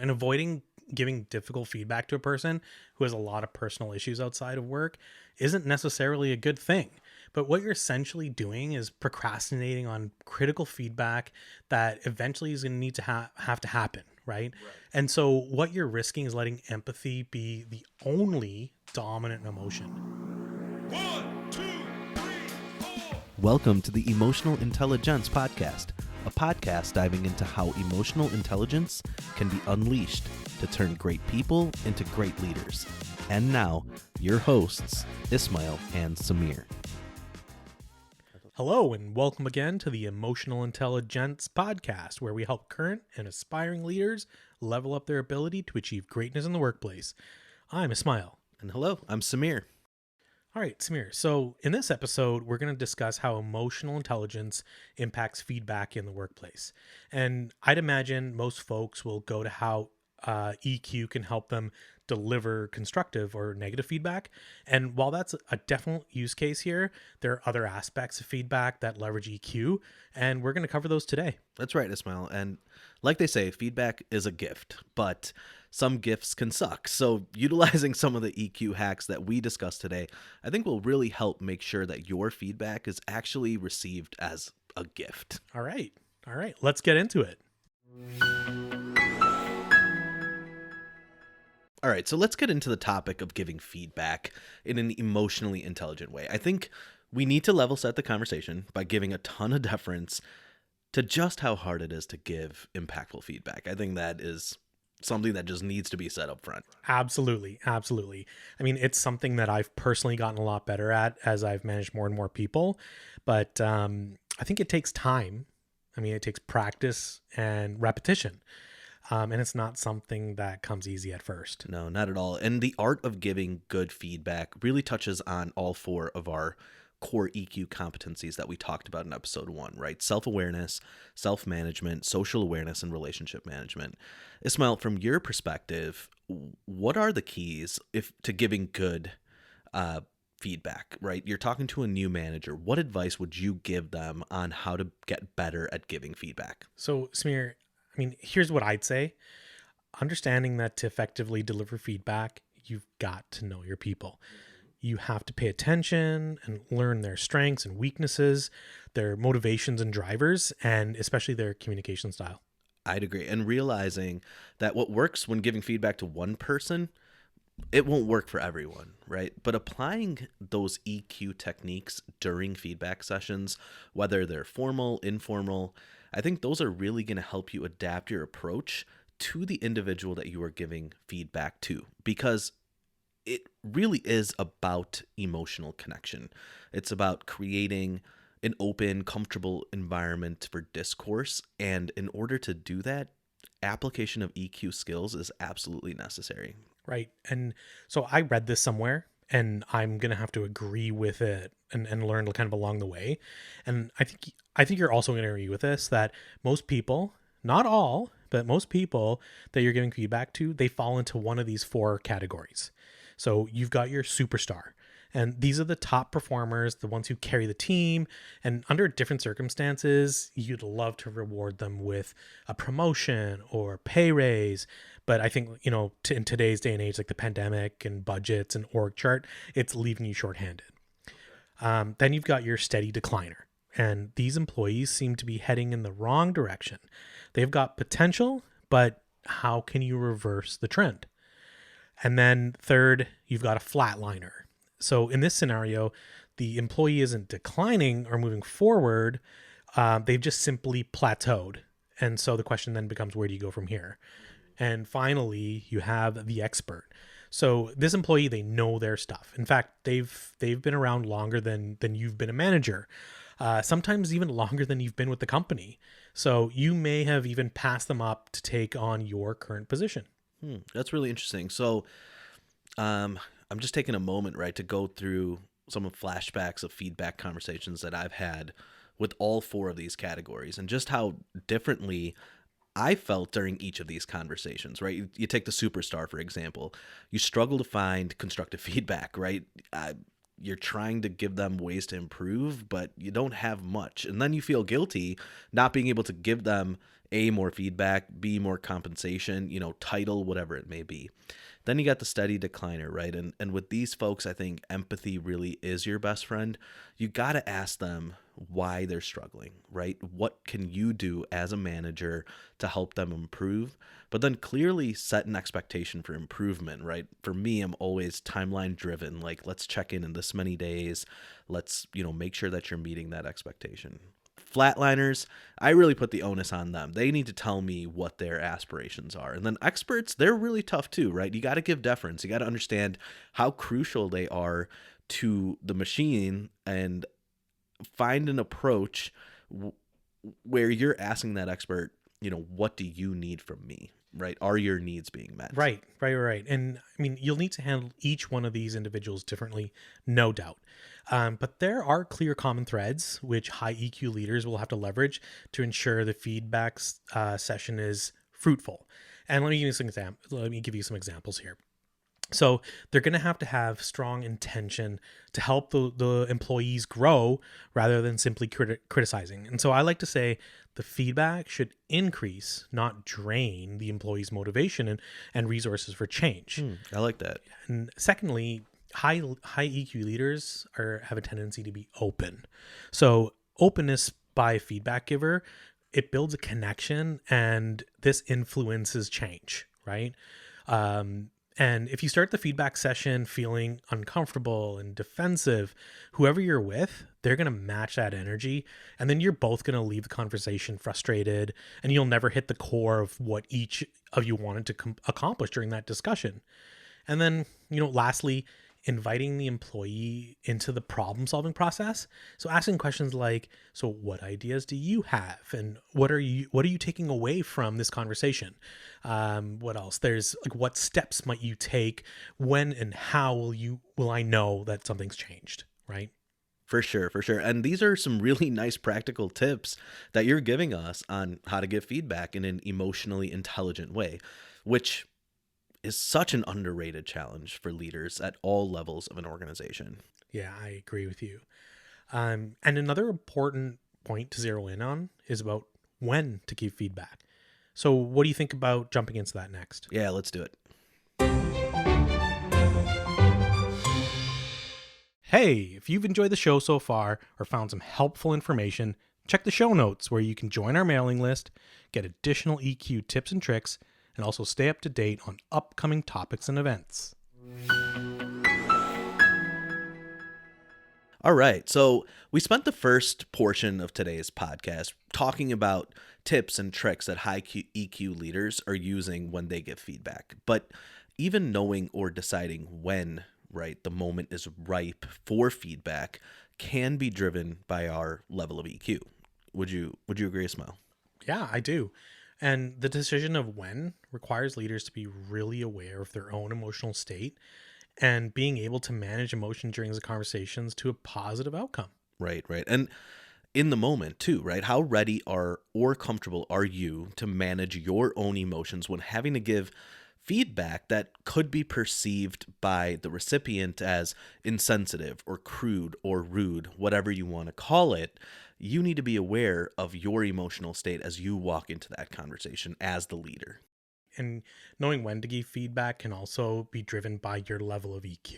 And avoiding giving difficult feedback to a person who has a lot of personal issues outside of work isn't necessarily a good thing. But what you're essentially doing is procrastinating on critical feedback that eventually is going to need to have to happen, right? And so what you're risking is letting empathy be the only dominant emotion. One, two, three, four. Welcome to the Emotional Intelli-gents Podcast, a podcast diving into how emotional intelligence can be unleashed to turn great people into great leaders. And now, your hosts, Ismail and Samir. Hello, and welcome again to the Emotional Intelli-gents Podcast, where we help current and aspiring leaders level up their ability to achieve greatness in the workplace. I'm Ismail. And hello, I'm Samir. All right, Samir. So in this episode, we're going to discuss how emotional intelligence impacts feedback in the workplace. And I'd imagine most folks will go to how EQ can help them deliver constructive or negative feedback. And while that's a definite use case here, there are other aspects of feedback that leverage EQ, and we're going to cover those today. That's right, Ismail. And like they say, feedback is a gift, but some gifts can suck. So utilizing some of the EQ hacks that we discussed today, I think will really help make sure that your feedback is actually received as a gift. All right. Let's get into it. All right, so let's get into the topic of giving feedback in an emotionally intelligent way. I think we need to level set the conversation by giving a ton of deference to just how hard it is to give impactful feedback. I think that is something that just needs to be said up front. Absolutely. I mean, it's something that I've personally gotten a lot better at as I've managed more and more people, but I think it takes time. I mean, it takes practice and repetition. And it's not something that comes easy at first. No, not at all. And the art of giving good feedback really touches on all four of our core EQ competencies that we talked about in episode 1, right? Self-awareness, self-management, social awareness, and relationship management. Ismail, from your perspective, what are the keys to giving good feedback, right? You're talking to a new manager. What advice would you give them on how to get better at giving feedback? So, Samir, I mean, here's what I'd say. Understanding that to effectively deliver feedback, you've got to know your people. You have to pay attention and learn their strengths and weaknesses, their motivations and drivers, and especially their communication style. I'd agree. And realizing that what works when giving feedback to one person, it won't work for everyone, right? But applying those EQ techniques during feedback sessions, whether they're formal, informal, I think those are really going to help you adapt your approach to the individual that you are giving feedback to, because it really is about emotional connection. It's about creating an open, comfortable environment for discourse. And in order to do that, application of EQ skills is absolutely necessary. Right. And so I read this somewhere, and I'm going to have to agree with it and learn kind of along the way. And I think you're also going to agree with this, that most people, not all, but most people that you're giving feedback to, they fall into one of these 4 categories. So you've got your superstar, and these are the top performers, the ones who carry the team, and under different circumstances, you'd love to reward them with a promotion or pay raise. But I think, in today's day and age, like the pandemic and budgets and org chart, it's leaving you shorthanded. Then you've got your steady decliner, and these employees seem to be heading in the wrong direction. They've got potential, but how can you reverse the trend? And then third, you've got a flatliner. So in this scenario, the employee isn't declining or moving forward. They've just simply plateaued. And so the question then becomes, where do you go from here? And finally, you have the expert. So this employee, they know their stuff. In fact, they've been around longer than you've been a manager, sometimes even longer than you've been with the company. So you may have even passed them up to take on your current position. That's really interesting. So I'm just taking a moment, right, to go through some of flashbacks of feedback conversations that I've had with all 4 of these categories, and just how differently I felt during each of these conversations, right? You take the superstar, for example. You struggle to find constructive feedback, right? you're trying to give them ways to improve, but you don't have much. And then you feel guilty not being able to give them A, more feedback, B, more compensation, title, whatever it may be. Then you got the steady decliner, right? And with these folks, I think empathy really is your best friend. You got to ask them why they're struggling, right? What can you do as a manager to help them improve? But then clearly set an expectation for improvement, right? For me, I'm always timeline driven. Like, let's check in this many days. Let's, make sure that you're meeting that expectation. Flatliners, I really put the onus on them. They need to tell me what their aspirations are. And then experts, they're really tough too, right? You got to give deference. You got to understand how crucial they are to the machine and find an approach where you're asking that expert, what do you need from me, right? Are your needs being met? Right. And I mean, you'll need to handle each one of these individuals differently, no doubt. But there are clear common threads which high EQ leaders will have to leverage to ensure the feedback session is fruitful. And let me give you some examples here. So they're going to have strong intention to help the employees grow rather than simply criticizing. And so I like to say the feedback should increase, not drain the employees' motivation and resources for change. I like that. And secondly, high EQ leaders have a tendency to be open. So openness by a feedback giver, it builds a connection, and this influences change, right? And if you start the feedback session feeling uncomfortable and defensive, whoever you're with, they're going to match that energy. And then you're both going to leave the conversation frustrated, and you'll never hit the core of what each of you wanted to accomplish during that discussion. And then, lastly, inviting the employee into the problem solving process. So asking questions like, so what ideas do you have? And what are you taking away from this conversation? What else? There's like, what steps might you take? When and how will I know that something's changed? Right? For sure. And these are some really nice practical tips that you're giving us on how to give feedback in an emotionally intelligent way, which is such an underrated challenge for leaders at all levels of an organization. Yeah, I agree with you. And another important point to zero in on is about when to give feedback. So what do you think about jumping into that next? Yeah, let's do it. Hey, if you've enjoyed the show so far or found some helpful information, check the show notes where you can join our mailing list, get additional EQ tips and tricks, and also stay up to date on upcoming topics and events. All right. So we spent the first portion of today's podcast talking about tips and tricks that high EQ leaders are using when they give feedback. But even knowing or deciding when, right, the moment is ripe for feedback can be driven by our level of EQ. Would you agree, Ismail? Yeah, I do. And the decision of when requires leaders to be really aware of their own emotional state and being able to manage emotion during the conversations to a positive outcome. Right. And in the moment too, right? How ready or comfortable are you to manage your own emotions when having to give feedback that could be perceived by the recipient as insensitive or crude or rude, whatever you want to call it? You need to be aware of your emotional state as you walk into that conversation as the leader. And knowing when to give feedback can also be driven by your level of EQ.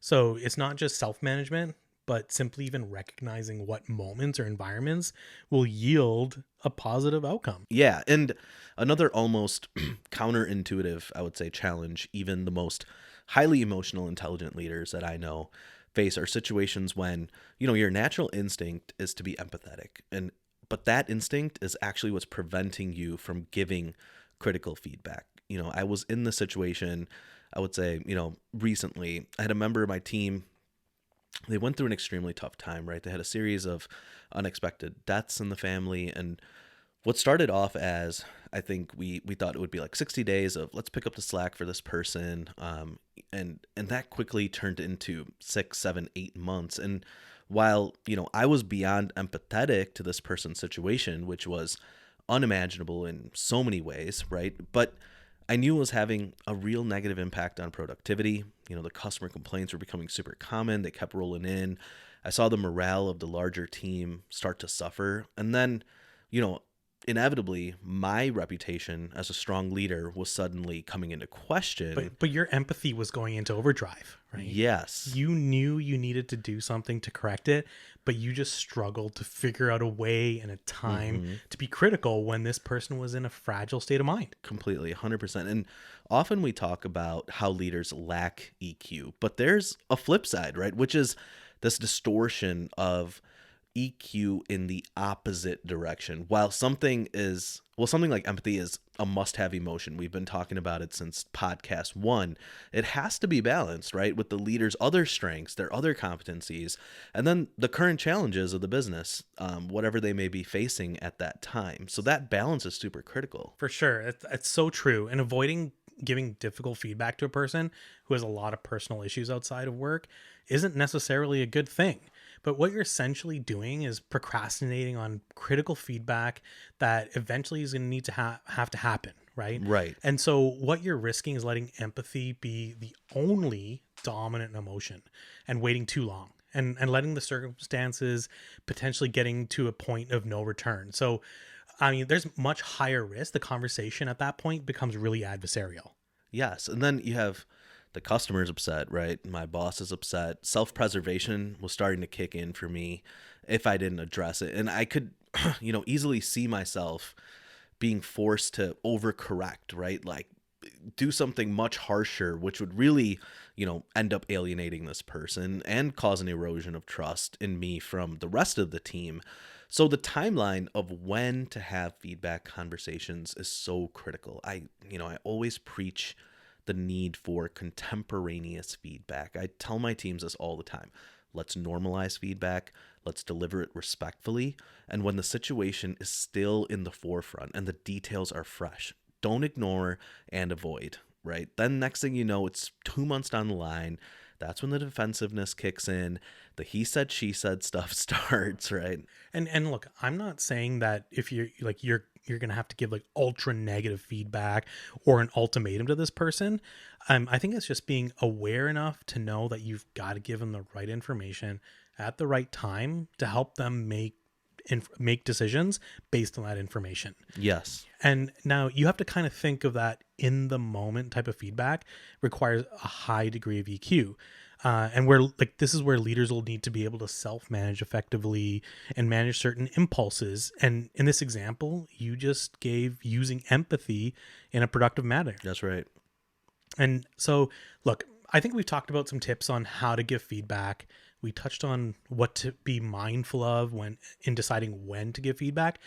So it's not just self-management, but simply even recognizing what moments or environments will yield a positive outcome. Yeah, and another almost counterintuitive, I would say, challenge even the most highly emotional, intelligent leaders that I know face are situations when, your natural instinct is to be empathetic. But that instinct is actually what's preventing you from giving critical feedback. I was in the situation, I would say, recently. I had a member of my team. They went through an extremely tough time, right? They had a series of unexpected deaths in the family. And what started off as, I think we thought it would be like 60 days of let's pick up the slack for this person. And that quickly turned into 6, 7, 8 months. And while, I was beyond empathetic to this person's situation, which was unimaginable in so many ways, right? But I knew it was having a real negative impact on productivity. The customer complaints were becoming super common. They kept rolling in. I saw the morale of the larger team start to suffer. And then, you know, inevitably, my reputation as a strong leader was suddenly coming into question. But your empathy was going into overdrive, right? Yes. You knew you needed to do something to correct it, but you just struggled to figure out a way and a time to be critical when this person was in a fragile state of mind. Completely, 100%. And often we talk about how leaders lack EQ, but there's a flip side, right? Which is this distortion of EQ in the opposite direction. While something like empathy is a must-have emotion. We've been talking about it since podcast 1. It has to be balanced, right? With the leader's other strengths, their other competencies, and then the current challenges of the business, whatever they may be facing at that time. So that balance is super critical. For sure. It's so true. And avoiding giving difficult feedback to a person who has a lot of personal issues outside of work isn't necessarily a good thing. But what you're essentially doing is procrastinating on critical feedback that eventually is going to need to have to happen, right? Right. And so what you're risking is letting empathy be the only dominant emotion and waiting too long and letting the circumstances potentially getting to a point of no return. So, I mean, there's much higher risk. The conversation at that point becomes really adversarial. Yes. And then you have the customer's upset, right? My boss is upset. Self-preservation was starting to kick in for me if I didn't address it. And I could, easily see myself being forced to overcorrect, right? Like do something much harsher, which would really, end up alienating this person and cause an erosion of trust in me from the rest of the team. So the timeline of when to have feedback conversations is so critical. I always preach the need for contemporaneous feedback. I tell my teams this all the time. Let's normalize feedback. Let's deliver it respectfully. And when the situation is still in the forefront and the details are fresh, don't ignore and avoid, right? Then next thing you know, it's 2 months down the line. That's when the defensiveness kicks in. The he said, she said stuff starts, right? And look, I'm not saying that if you're going to have to give like ultra negative feedback or an ultimatum to this person. I think it's just being aware enough to know that you've got to give them the right information at the right time to help them make decisions based on that information. Yes. And now you have to kind of think of that in the moment type of feedback requires a high degree of EQ. And this is where leaders will need to be able to self-manage effectively and manage certain impulses. And in this example, you just gave using empathy in a productive manner. That's right. And so, look, I think we've talked about some tips on how to give feedback. We touched on what to be mindful of when in deciding when to give feedback,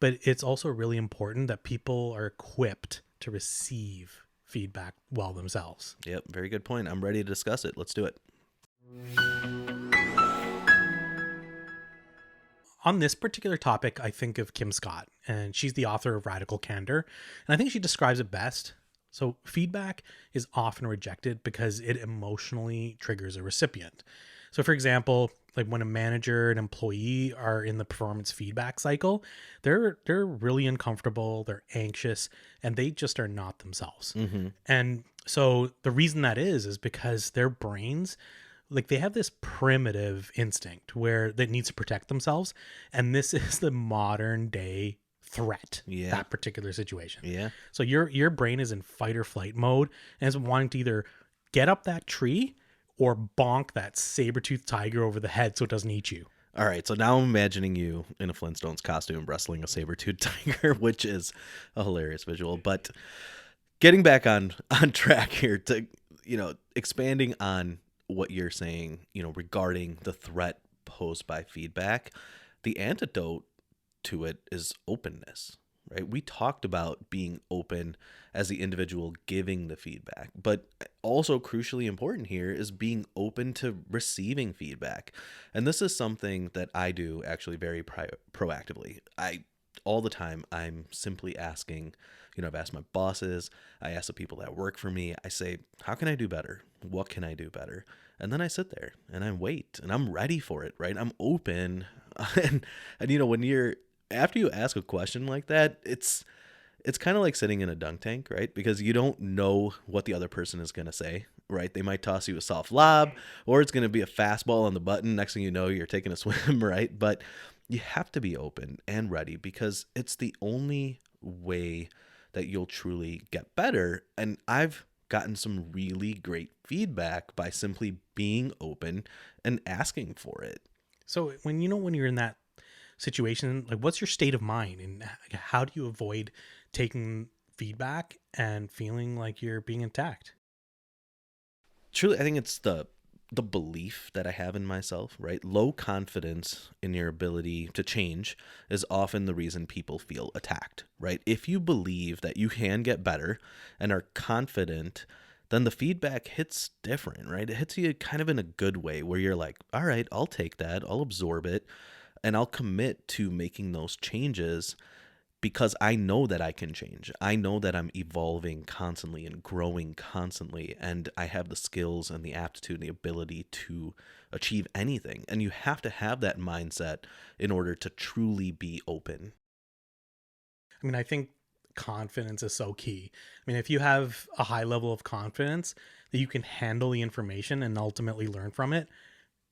but it's also really important that people are equipped to receive feedback well themselves. Yep, very good point. I'm ready to discuss it. Let's do it. On this particular topic, I think of Kim Scott, and she's the author of Radical Candor, and I think she describes it best. So feedback is often rejected because it emotionally triggers a recipient. So for example, like when a manager and employee are in the performance feedback cycle, they're really uncomfortable, they're anxious, and they just are not themselves. Mm-hmm. And so the reason that is because their brains, like they have this primitive instinct where that needs to protect themselves. And this is the modern day threat, that particular situation. Yeah. So your brain is in fight or flight mode and is wanting to either get up that tree or bonk that saber-toothed tiger over the head so it doesn't eat you. All right, so now I'm imagining you in a Flintstones costume wrestling a saber-toothed tiger, which is a hilarious visual. But getting back on track here to, expanding on what you're saying, regarding the threat posed by feedback, the antidote to it is openness, right? We talked about being open as the individual giving the feedback, but also crucially important here is being open to receiving feedback. And this is something that I do actually very proactively. All the time, I'm simply asking, I've asked my bosses, I ask the people that work for me, I say, how can I do better? What can I do better? And then I sit there and I wait and I'm ready for it, right? I'm open. And when after you ask a question like that, it's It's kind of like sitting in a dunk tank, right? Because you don't know what the other person is going to say, right? They might toss you a soft lob, or it's going to be a fastball on the button. Next thing you know, you're taking a swim, right? But you have to be open and ready, because it's the only way that you'll truly get better. And I've gotten some really great feedback by simply being open and asking for it. So when you're in that situation, like, what's your state of mind, and how do you avoid taking feedback and feeling like you're being attacked? Truly, I think it's the belief that I have in myself, right? Low confidence in your ability to change is often the reason people feel attacked, right? If you believe that you can get better and are confident, then the feedback hits different, right? It hits you kind of in a good way, where you're like, all right, I'll take that, I'll absorb it, and I'll commit to making those changes, because I know that I can change. I know that I'm evolving constantly and growing constantly, and I have the skills and the aptitude and the ability to achieve anything. And you have to have that mindset in order to truly be open. I mean, I think confidence is so key. I mean, if you have a high level of confidence that you can handle the information and ultimately learn from it,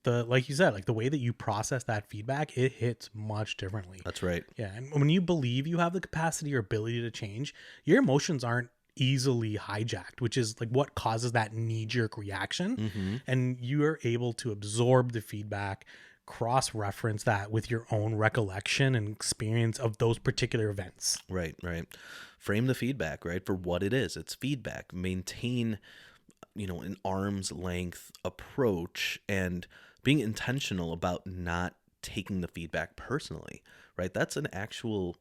like you said, like, the way that you process that feedback, it hits much differently. That's right. Yeah, and when you believe you have the capacity or ability to change, your emotions aren't easily hijacked, which is like what causes that knee-jerk reaction. Mm-hmm. And you're able to absorb the feedback, cross-reference that with your own recollection and experience of those particular events. Right, right. Frame the feedback, right, for what it is. It's feedback. Maintain, an arm's length approach, and being intentional about not taking the feedback personally, right? That's an actual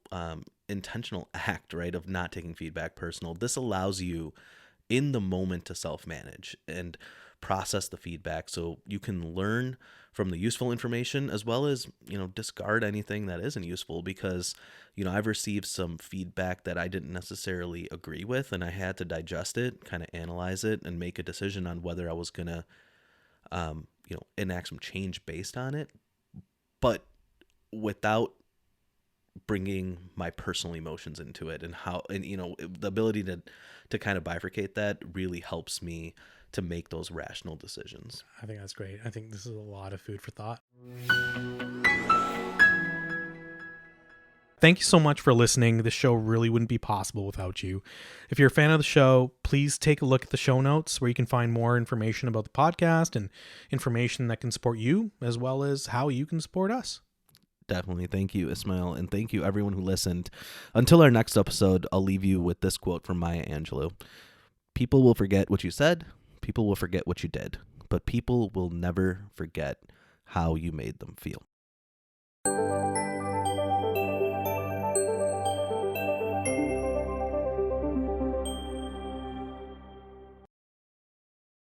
intentional act, right, of not taking feedback personal. This allows you in the moment to self-manage and process the feedback, so you can learn from the useful information, as well as, discard anything that isn't useful. Because, I've received some feedback that I didn't necessarily agree with, and I had to digest it, kind of analyze it, and make a decision on whether I was going to, enact some change based on it, but without bringing my personal emotions into it. And the ability to kind of bifurcate that really helps me to make those rational decisions. I think that's great. I think this is a lot of food for thought. Thank you so much for listening. The show really wouldn't be possible without you. If you're a fan of the show, please take a look at the show notes, where you can find more information about the podcast and information that can support you, as well as how you can support us. Definitely. Thank you, Ismail. And thank you, everyone who listened. Until our next episode, I'll leave you with this quote from Maya Angelou. People will forget what you said. People will forget what you did. But people will never forget how you made them feel.